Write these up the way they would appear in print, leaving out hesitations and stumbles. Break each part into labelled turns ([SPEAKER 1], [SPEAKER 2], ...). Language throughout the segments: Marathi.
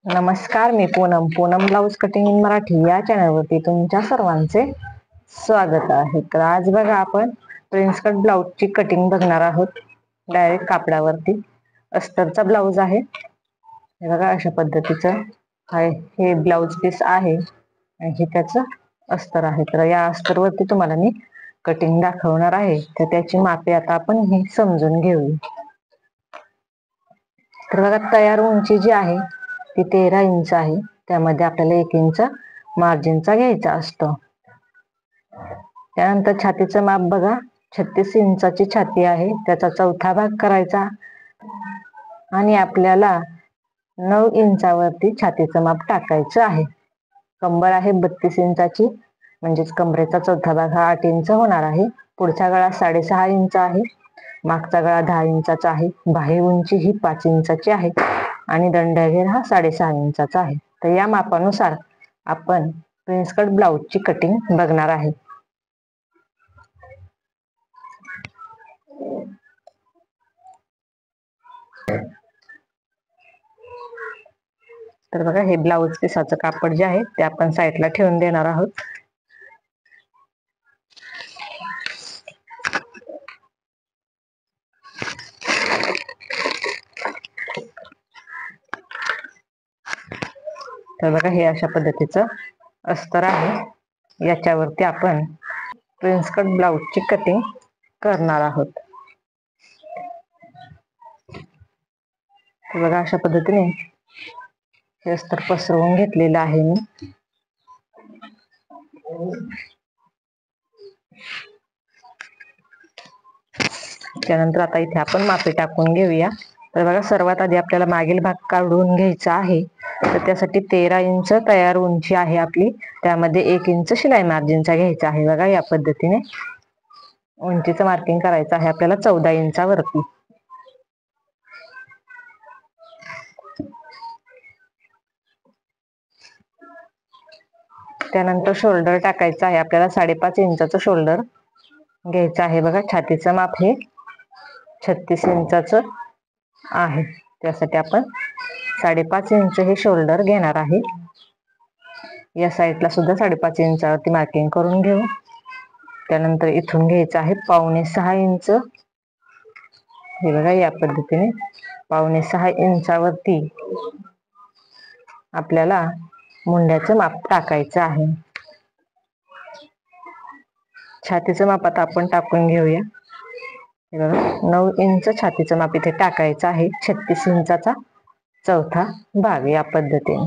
[SPEAKER 1] नमस्कार, मी Poonam blouse cutting in Marathi या चॅनलवरती तुमच्या सर्वांचे स्वागत आहे. तर आज बघा आपण प्रिन्स कट ब्लाऊजची कटिंग बघणार आहोत. डायरेक्ट कापडावरती अस्तरचा ब्लाऊज आहे. हे बघा अशा पद्धतीचं हे ब्लाऊज पीस आहे आणि हे त्याचं अस्तर आहे. तर या अस्तरवरती तुम्हाला मी कटिंग दाखवणार आहे. तर त्याची मापे आता आपण ही समजून घेऊया. तर बघा तयार उंची जी आहे ती 13 इंच आहे. त्यामध्ये आपल्याला 1 इंच मार्जिनचा घ्यायचा असतो. त्यानंतर छातीचं माप बघा 36 इंचाची छाती आहे. त्याचा चौथा भाग करायचा आणि आपल्याला 9 इंचावरती छातीचं माप टाकायचं आहे. कंबर आहे 32 इंचाची, म्हणजेच कमरेचा चौथा भाग हा 8 इंच होणार आहे. पुढचा गळा 6.5 इंच आहे. मागचा गळा 10 इंचाचा आहे. बाही उंची ही 5 इंचाची आहे आणि दंडघेर हा 6.5 इंचाचा आहे. तर या मापानुसार आपण प्रिन्स कट ब्लाऊजची कटिंग बघणार आहे. तर बघा हे ब्लाऊज पिसाचं कापड जे आहे ते आपण साईडला ठेवून देणार आहोत. तर बघा हे अशा पद्धतीचं अस्तर आहे. याच्यावरती आपण प्रिन्स कट ब्लाऊजची कटिंग करणार आहोत. तर बघा अशा पद्धतीने हे अस्तर पसरवून घेतलेलं आहे मी. त्यानंतर आता इथे आपण मापे टाकून घेऊया. तर बघा सर्वात आधी आपल्याला मागील भाग काढून घ्यायचा आहे. तर त्यासाठी 13 इंच तयार उंची आहे आपली. त्यामध्ये 1 इंच शिलाई मार्जिनचा घ्यायचा आहे. बघा या पद्धतीने उंचीचं मार्किंग करायचं आहे आपल्याला 14 इंचावरती. त्यानंतर शोल्डर टाकायचं आहे आपल्याला. 5.5 इंचाचं शोल्डर घ्यायचं आहे. बघा छातीचं माप हे 36 इंचाचं आहे. त्यासाठी आपण 5.5 इंच हे शोल्डर घेणार आहे. या साईडला सुद्धा 5.5 इंचावरती मार्किंग करून घेऊ. त्यानंतर इथून घ्यायचं आहे 5.25 इंच. हे बघा या पद्धतीने 5.25 इंचावरती आपल्याला मुंड्याचं माप टाकायचं आहे. छातीचं माप आता आपण टाकून घेऊया. 9 इंच छातीचं माप इथे टाकायचं आहे. 36 इंचाचा चौथा भाग या पद्धतीने.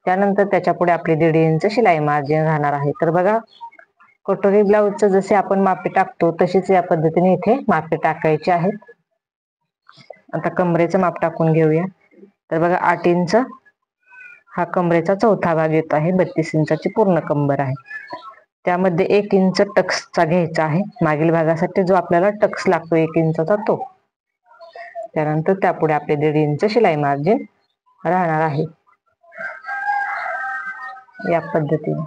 [SPEAKER 1] त्यानंतर त्याच्या पुढे आपली 1.5 इंच शिलाई मार्जिन राहणार आहे. तर बघा कटोरी ब्लाऊजचं जसे आपण मापे टाकतो तशीच या पद्धतीने इथे मापे टाकायचे आहेत. आता कमरेचं माप टाकून घेऊया. तर बघा 8 इंच हा कमरेचा चौथा भाग येत आहे. 32 इंचाची पूर्ण कंबर आहे. त्यामध्ये 1 इंच टक्सचा घ्यायचा आहे. मागील भागासाठी जो आपल्याला टक्स लागतो 1 इंचाचा तो. त्यानंतर त्यापुढे आपले 1.5 इंच शिलाई मार्जिन राहणार आहे या पद्धतीने.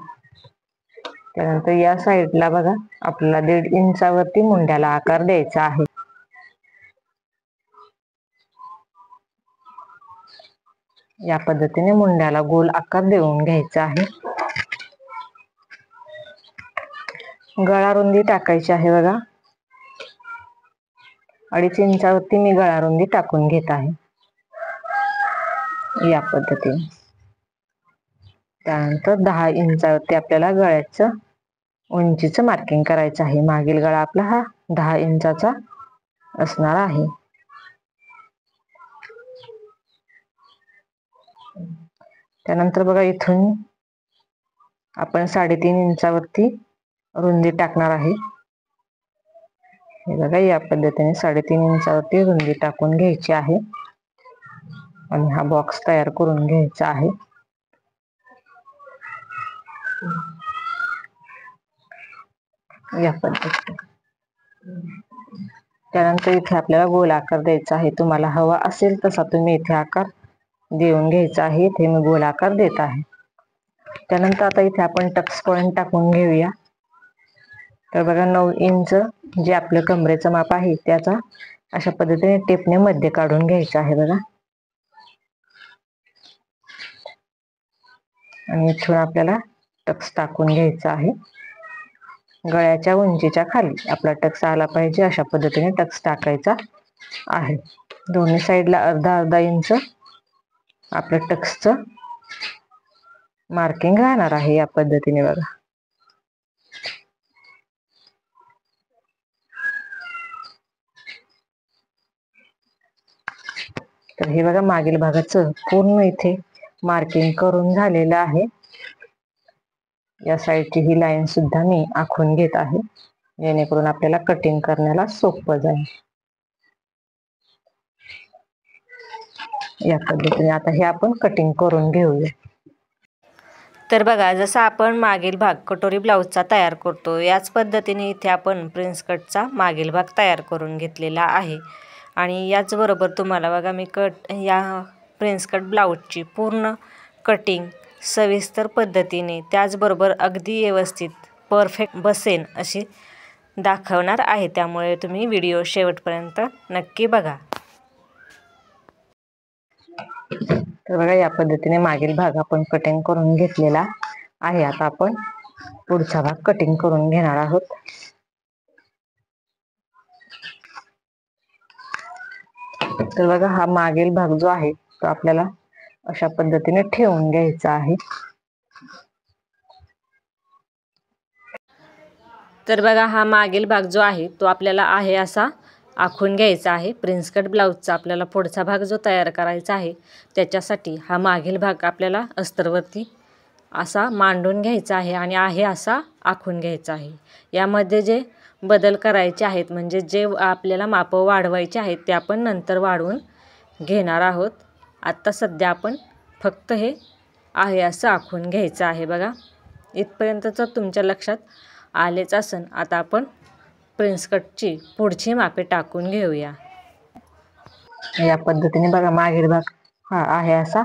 [SPEAKER 1] त्यानंतर या साईडला बघा आपल्याला 1.5 इंचावरती मुंड्याला आकार द्यायचा आहे. या पद्धतीने मुंड्याला गोल आकार देऊन घ्यायचा आहे. गळा रुंदी टाकायची आहे. बघा 2.5 इंचावरती मी गळा रुंदी टाकून घेत आहे या पद्धतीने. त्यानंतर 10 इंचावरती आपल्याला गळ्याचं उंचीचं मार्किंग करायचं आहे. मागील गळा आपला हा 10 इंचाचा असणार आहे. त्यानंतर बघा इथून आपण 3.5 इंचावरती रुंदी टाकणार आहे. हे बघा या पद्धतीने 3.5 इंचावरती रुंदी टाकून घ्यायची आहे आणि हा बॉक्स तयार करून घ्यायचा आहे. या पद्धतीने. त्यानंतर इथे आपल्याला गोल आकार द्यायचा आहे. तुम्हाला हवा असेल तसा तुम्ही इथे आकार देऊन घ्यायचा आहे. इथे मी गोल आकार देत आहे. त्यानंतर आता इथे आपण टक्स पॉइंट टाकून घेऊया. तर बघा 9 इंच जे आपलं कमरेचं माप आहे त्याचा अशा पद्धतीने टेपने मध्ये काढून घ्यायचा आहे. बघा आणि इथून आपल्याला टक्स टाकून घ्यायचा आहे. गळ्याच्या उंचीच्या खाली आपला टक्स आला पाहिजे अशा पद्धतीने टक्स टाकायचा आहे. दोन्ही साईडला अर्धा अर्धा इंच आपल्या टक्सचं मार्किंग राहणार आहे या पद्धतीने बघा. तर हे बघा मागील भागाचं पूर्ण इथे मार्किंग करून झालेलं आहे. या साईडची ही लाईन सुद्धा मी आखून घेत आहे जेणेकरून आपल्याला कटिंग करण्याला सोपं जाईल. या पद्धतीने आता हे आपण कटिंग करून घेऊया.
[SPEAKER 2] तर बघा, जसं आपण मागील भाग कटोरी ब्लाऊजचा तयार करतो याच पद्धतीने इथे आपण प्रिन्स कटचा मागील भाग तयार करून घेतलेला आहे. आणि याचबरोबर तुम्हाला बघा मी या प्रिन्स कट ब्लाऊजची पूर्ण कटिंग सविस्तर पद्धतीने त्याचबरोबर अगदी व्यवस्थित परफेक्ट बसेन अशी दाखवणार आहे. त्यामुळे तुम्ही व्हिडिओ शेवटपर्यंत नक्की बघा.
[SPEAKER 1] तर बघा या पद्धतीने मागील भाग आपण कटिंग करून घेतलेला आहे. आता आपण पुढचा भाग कटिंग करून घेणार आहोत. तर बघा हा मागील भाग जो आहे तो आपल्याला अशा पद्धतीने ठेवून घ्यायचा आहे.
[SPEAKER 2] तर बघा हा मागील भाग जो आहे तो आपल्याला आहे असा आखून घ्यायचा आहे. प्रिन्स कट ब्लाऊजचा आपल्याला पुढचा भाग जो तयार करायचा आहे त्याच्यासाठी हा मागील भाग आपल्याला अस्तरवरती असा मांडून घ्यायचा आहे आणि आहे असा आखून घ्यायचा आहे. यामध्ये जे बदल करायचे आहेत म्हणजे जे आपल्याला मापं वाढवायचे आहेत ते आपण नंतर वाढवून घेणार आहोत. आत्ता सध्या आपण फक्त हे आहे असं आखून घ्यायचं आहे. बघा इथपर्यंतच तुमच्या लक्षात आलेच असन. आता आपण प्रिन्स कटची पुढची मापे टाकून घेऊया.
[SPEAKER 1] या पद्धतीने बघा मागील भाग हा आहे असा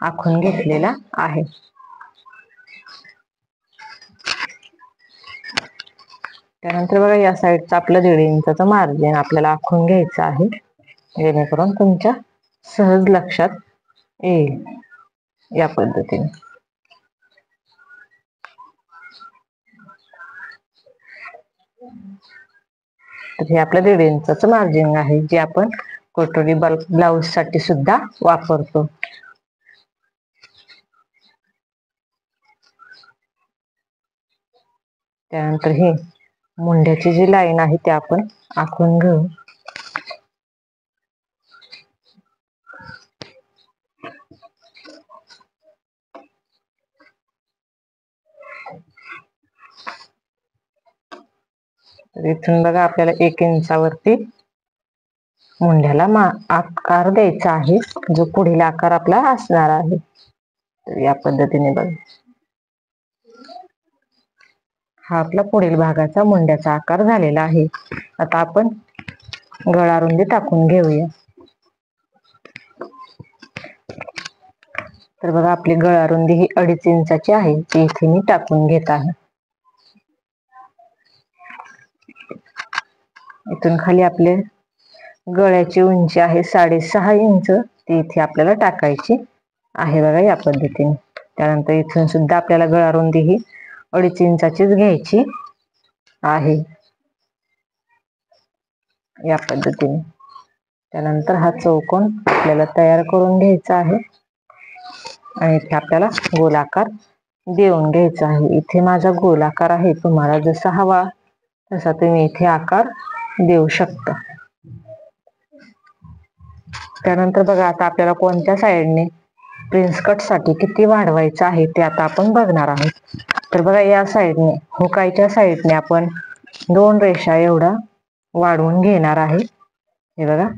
[SPEAKER 1] आखून घेतलेला आहे. त्यानंतर बघा या साईडचं आपलं 1.5 इंचाचं मार्जिन आपल्याला आखून घ्यायचं आहे जेणेकरून तुमच्या सहज लक्षात येईल. या पद्धतीने तर हे आपलं 1.5 इंचाचं मार्जिन आहे जे आपण कटोरी ब्लाऊज साठी सुद्धा वापरतो. त्यानंतर हे मुंड्याची जी लाईन आहे ती आपण आखून घेऊ. तर इथून बघा आपल्याला 1 इंचावरती मुंड्याला आकार द्यायचा आहे जो पुढील आकार आपला असणार आहे. तर या पद्धतीने बघा हा आपला पुढील भागाचा मुंड्याचा आकार झालेला आहे. आता आपण गळा रुंदी टाकून घेऊया. तर बघा आपली गळा रुंदी ही 2.5 इंचाची आहे ती इथे मी टाकून घेत आहे. इथून खाली आपले गळ्याची उंची आहे 6.5 इंच ती इथे आपल्याला टाकायची आहे. बघा या पद्धतीने. त्यानंतर इथून सुद्धा आपल्याला गळा रुंदी ही 2.5 इंचाचीच घ्यायची आहे या पद्धतीने. त्यानंतर हा चौकोन आपल्याला तयार करून घ्यायचा आहे आणि इथे आपल्याला गोलाकार देऊन घ्यायचा आहे. इथे माझा गोलाकार आहे. तुम्हाला जसा हवा तसा तुम्ही इथे आकार देऊ शकता. त्यानंतर बघा आता आपल्याला कोणत्या साईडने प्रिन्स कट साठी किती वाढवायचं आहे ते आता आपण बघणार आहोत. तर बघा या साईडने हुकायच्या साईडने आपण 2 रेषा एवढा वाढवून घेणार आहे. हे बघा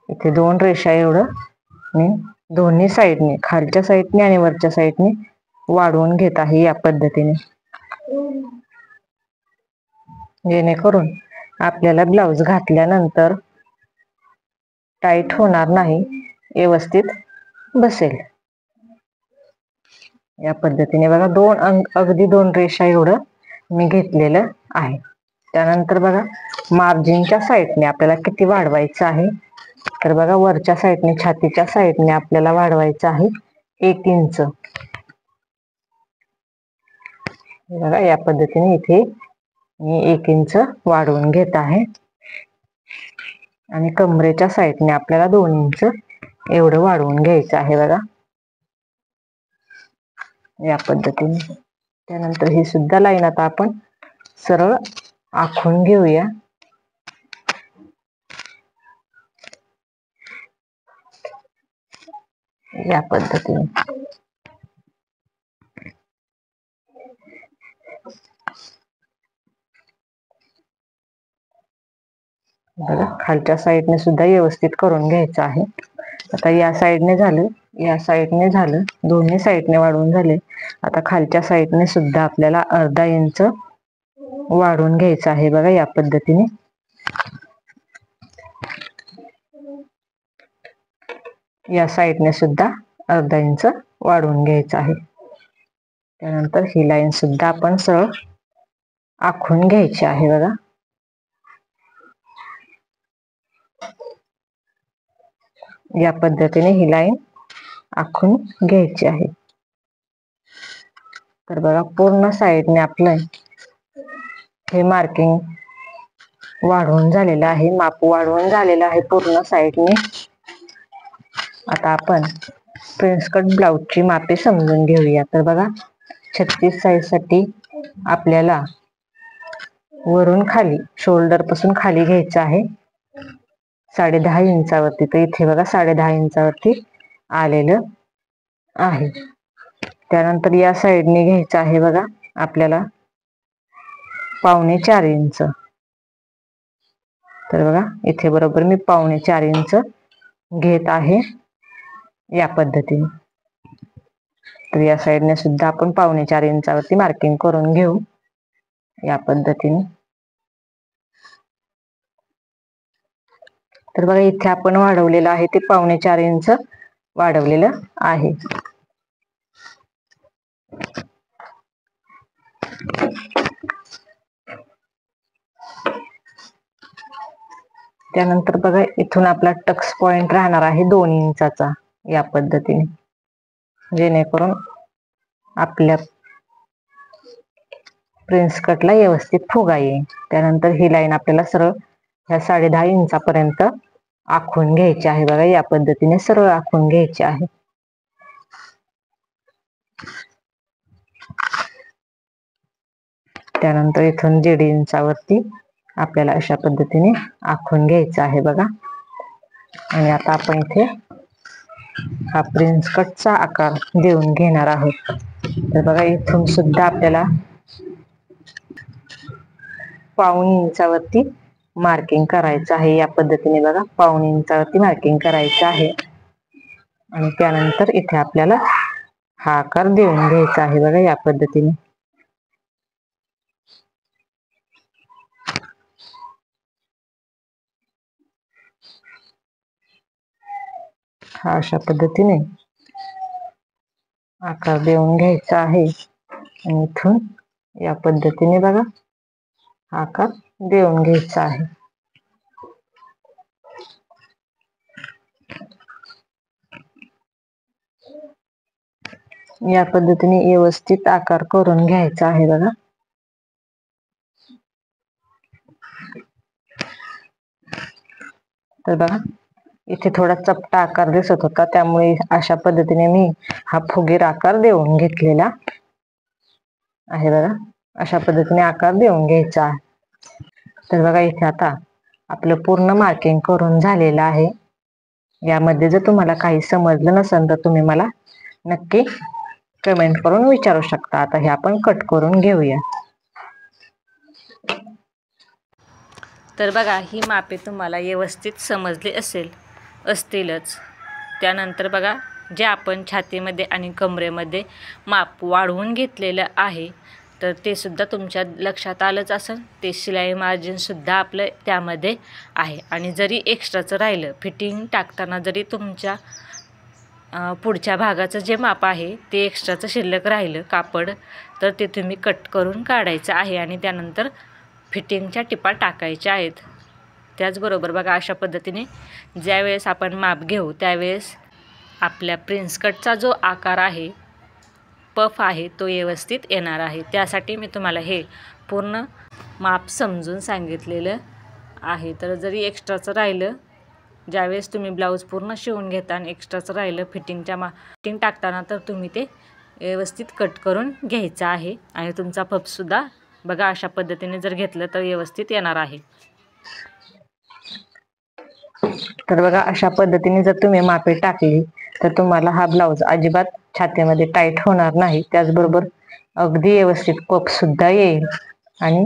[SPEAKER 1] इथे 2 रेषा एवढं मी दोन्ही साईडने खालच्या साईडने आणि वरच्या साईडने वाढवून घेत आहे या पद्धतीने जेणेकरून आपल्याला ब्लाऊज घातल्यानंतर टाईट होणार नाही, व्यवस्थित बसेल. या पद्धतीने बघा अगदी 2 रेषा एवढं मी घेतलेलं आहे. त्यानंतर बघा मार्जिनच्या साईडने आपल्याला किती वाढवायचं आहे. तर बघा वरच्या साईडने छातीच्या साईडने आपल्याला वाढवायचं आहे 1 इंच. बघा या पद्धतीने इथे मी 1 इंच वाढवून घेत आहे आणि कमरेच्या साईडने आपल्याला 2 इंच एवढं वाढवून घ्यायचं आहे बघा या पद्धतीने. त्यानंतर ही सुद्धा लाईन आता आपण सरळ आखून घेऊया. या पद्धतीने बघा खालच्या साईडने सुद्धा व्यवस्थित करून घ्यायचं आहे. आता या साईडने झालं, या साईडने झालं, दोन्ही साईडने वाढवून झाले. आता खालच्या साईडने सुद्धा आपल्याला अर्धा इंच वाढवून घ्यायचं आहे बघा या पद्धतीने. या साईडने सुद्धा अर्धा इंच वाढवून घ्यायचं आहे. त्यानंतर ही लाईन सुद्धा आपण सरळ आखून घ्यायची आहे बघा. या पद्धतीने ही लाईन आखून घ्यायची आहे. तर बघा पूर्ण साईडने आपलं हे मार्किंग वाढवून झालेलं आहे, माप वाढवून झालेलं आहे पूर्ण साईडने. आता आपण प्रिन्स कट ब्लाउजची मापे समजून घेऊया. तर बघा 36 साईज साठी आपल्याला वरून खाली शोल्डर पासून खाली घ्यायचं आहे 10.5 इंचावरती. तर इथे बघा 10.5 इंचावरती आलेलं आहे. त्यानंतर या साईडने घ्यायचं आहे बघा आपल्याला 4.25 इंच. तर बघा इथे बरोबर मी 4.25 इंच घेत आहे या पद्धतीने. तर या साईडने सुद्धा आपण 4.25 इंचावरती मार्किंग करून घेऊ या पद्धतीने. तर बघा इथे आपण वाढवलेलं आहे ते 4.25 इंच वाढवलेलं आहे. त्यानंतर बघा इथून आपला टक्स पॉइंट राहणार आहे 2 इंचाचा या पद्धतीने, जेणेकरून आपल्या प्रिन्स कटला व्यवस्थित फुगा येईल. त्यानंतर ही लाईन आपल्याला सरळ ह्या 10.5 इंचापर्यंत आखून घ्यायची आहे बघा या पद्धतीने सरळ आखून घ्यायची आहे. त्यानंतर इथून 1.5 इंचावरती आपल्याला अशा पद्धतीने आखून घ्यायचं आहे बघा. आणि आता आपण इथे हा प्रिन्स कटचा आकार देऊन घेणार आहोत. तर बघा इथून सुद्धा आपल्याला 1.25 इंचावरती मार्किंग करायचं आहे या पद्धतीने बघा 1.25 इंचावरती मार्किंग करायचं आहे. आणि त्यानंतर इथे आपल्याला हा आकार देऊन घ्यायचा आहे बघा या पद्धतीने. हा अशा पद्धतीने आकार देऊन घ्यायचा आहे आणि इथून या पद्धतीने बघा आकार देऊन घ्यायचा आहे. या पद्धतीने व्यवस्थित आकार करून घ्यायचा आहे बघा. तर बघा इथे थोडा चपटा आकार दिसत होता, त्यामुळे अशा पद्धतीने मी हा फुगीर आकार देऊन घेतलेला आहे बघा. अशा पद्धतीने आकार देऊन घ्यायचा आहे. तर बघा इथे आता आपलं पूर्ण मार्किंग करून झालेलं आहे. यामध्ये जर तुम्हाला काही समजलं नसेल तर तुम्ही मला नक्की कमेंट करून विचारू शकता. आता हे आपण कट करून घेऊया.
[SPEAKER 2] तर बघा ही मापे तुम्हाला व्यवस्थित समजली असतीलच. त्यानंतर बघा जे आपण छातीमध्ये आणि कमरेमध्ये माप वाढवून घेतलेलं आहे तर ते सुद्धा तुमच्या लक्षात आलंच असेल. ते शिलाई मार्जिन सुद्धा आपलं त्यामध्ये आहे. आणि जरी एक्स्ट्राचं राहिलं फिटिंग टाकताना जरी तुमच्या पुढच्या भागाचं जे माप आहे ते एक्स्ट्राचं शिल्लक राहिलं कापड तर ते तुम्ही कट करून काढायचं आहे आणि त्यानंतर फिटिंगच्या टिपा टाकायच्या आहेत. त्याचबरोबर बघा अशा पद्धतीने ज्यावेळेस आपण माप घेऊ त्यावेळेस आपल्या प्रिन्स कटचा जो आकार आहे पफ आहे तो व्यवस्थित येणार आहे. त्यासाठी मी तुम्हाला हे पूर्ण माप समजून सांगितलेलं आहे. तर जरी एक्स्ट्राचं राहिलं, ज्यावेळेस तुम्ही ब्लाऊज पूर्ण शिवून घेता आणि एक्स्ट्राचं राहिलं फिटिंग टाकताना, तर तुम्ही ते व्यवस्थित कट करून घ्यायचं आहे. आणि तुमचा पफसुद्धा बघा अशा पद्धतीने जर घेतलं तर व्यवस्थित येणार आहे.
[SPEAKER 1] तर बघा अशा पद्धतीने जर तुम्ही मापे टाकली तर तुम्हाला हा ब्लाऊज अजिबात छातीमध्ये टाईट होणार नाही. त्याचबरोबर अगदी व्यवस्थित पफ सुद्धा येईल आणि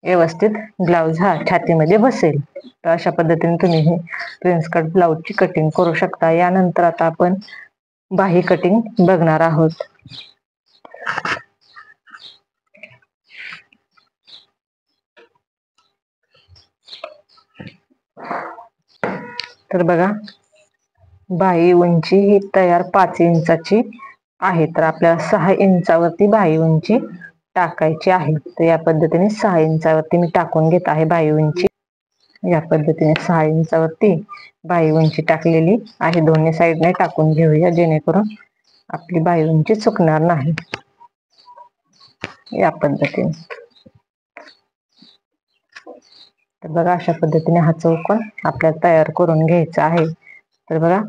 [SPEAKER 1] व्यवस्थित ब्लाऊज हा छातीमध्ये बसेल. तर अशा पद्धतीने तुम्ही हे प्रिन्स कट ब्लाऊजची कटिंग करू शकता. यानंतर आता आपण बाही कटिंग बघणार आहोत. तर बघा बाही उंची ही तयार 5 इंचाची आहे. तर आपल्याला 6 इंचावरती बाही उंची टाकायची आहे. तर या पद्धतीने 6 इंचावरती मी टाकून घेत आहे बाही उंची. या पद्धतीने 6 इंचावरती बाही उंची टाकलेली आहे. दोन्ही साईडने टाकून घेऊया जेणेकरून आपली बाही उंची चुकणार नाही. या पद्धतीने तर बघा अशा पद्धतीने हा चौकोन आपल्याला तयार करून घ्यायचा आहे. तर बघा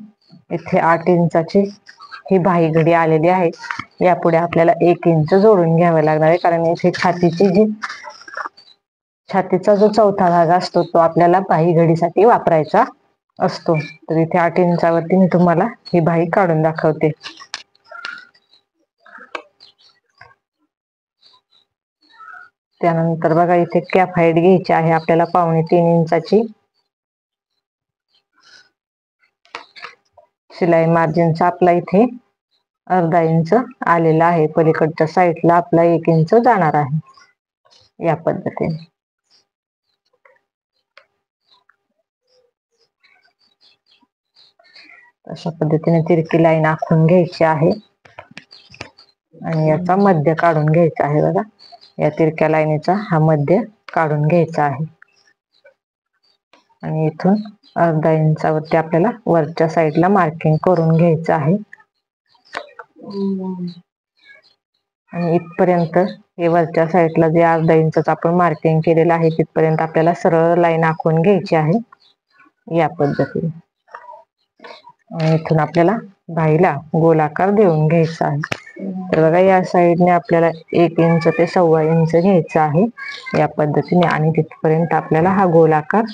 [SPEAKER 1] इथे 8 इंचाची ही बाही घडी आलेली आहे. यापुढे आपल्याला 1 इंच जोडून घ्यावं लागणार आहे, कारण इथे छातीचा जो चौथा भाग असतो तो आपल्याला बाही घडीसाठी वापरायचा असतो. तर इथे 8 इंचावरती मी तुम्हाला ही बाही काढून दाखवते. त्यानंतर बघा इथे कॅप हाईट घ्यायची आहे आपल्याला 2.25 इंचाची. शिलाई मार्जिनचा आपला इथे अर्धा इंच आलेला आहे. पलीकडच्या साईडला आपला 1 इंच जाणार आहे. या पद्धतीने अशा पद्धतीने तिरकी लाईन आखून घ्यायची आहे आणि याचा मध्य काढून घ्यायचा आहे. बघा या तिरक्या लाईनीचा हा मध्य काढून घ्यायचा आहे आणि इथून अर्धा इंचावरती आपल्याला वरच्या साईडला मार्किंग करून घ्यायचं आहे. आणि इथपर्यंत हे वरच्या साईडला जे अर्धा इंचाचं आपण मार्किंग केलेलं आहे तिथपर्यंत आपल्याला सरळ लाईन आखून घ्यायची आहे. या पद्धतीने आणि इथून आपल्याला बाहीला गोलाकार देऊन घ्यायचा आहे. तर बघा या साईडने आपल्याला 1 इंच ते 1.25 इंच घ्यायचं आहे या पद्धतीने आणि तिथपर्यंत आपल्याला हा गोलाकार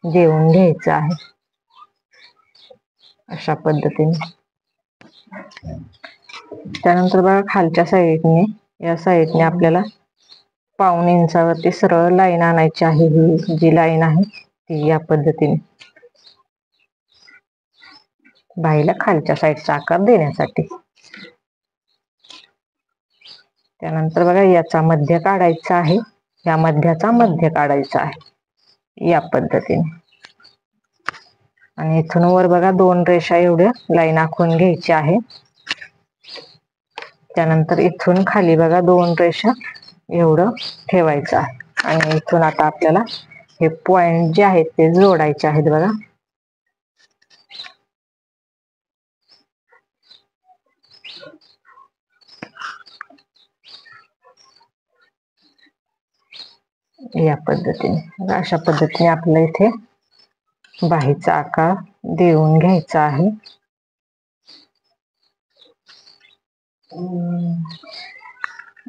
[SPEAKER 1] देऊन घ्यायचा आहे अशा पद्धतीने. त्यानंतर बघा खालच्या साईडने या साईडने आपल्याला 1.25 इंचावरती सरळ लाईन आणायची आहे. ही जी लाईन आहे ती या पद्धतीने बाहीला खालच्या साईडचा आकार देण्यासाठी. त्यानंतर बघा याचा मध्य काढायचा आहे. या मध्याचा मध्य काढायचा आहे या पद्धतीने आणि इथून वर बघा 2 रेषा एवढ्या लाईन आखून घ्यायची आहे. त्यानंतर इथून खाली बघा 2 रेषा एवढं ठेवायचं आहे आणि इथून आता आपल्याला हे पॉइंट जे आहेत ते जोडायचे आहेत. बघा या पद्धतीने अशा पद्धतीने आपल्या इथे बाहीचा आकार देऊन घ्यायचा आहे.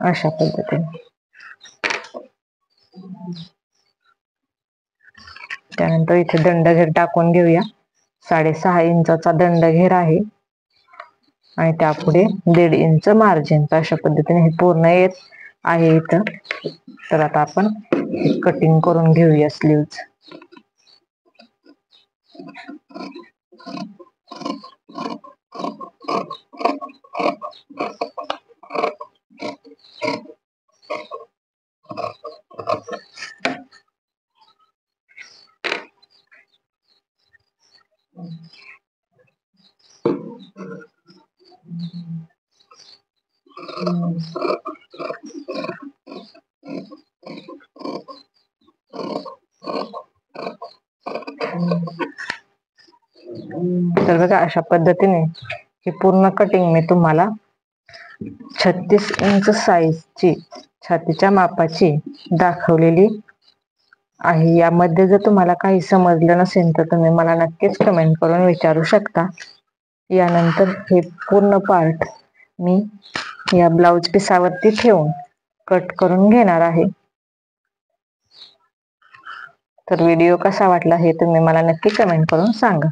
[SPEAKER 1] अशा पद्धतीने त्यानंतर इथे दंडघेर टाकून घेऊया. 6.5 इंचाचा दंडघेर आहे आणि त्यापुढे 1.5 इंच मार्जिन. अशा पद्धतीने हे पूर्ण येत आहे इथं. तर आता आपण कटिंग करून घेऊया स्लीव्ज. तर बघा अशा पद्धतीने ही पूर्ण कटिंग मी तुम्हाला 36 इंच साईजची छातीच्या मापाची दाखवलेली आहे. यामध्ये जर तुम्हाला काही समजलं नसेल तर तुम्ही मला नक्कीच कमेंट करून विचारू शकता. यानंतर हे पूर्ण पार्ट मी या ब्लाउज पिसावरती ठेवून कट करून घेणार आहे. तर व्हिडिओ कसा वाटला हे तुम्ही मला नक्की कमेंट करून सांगा.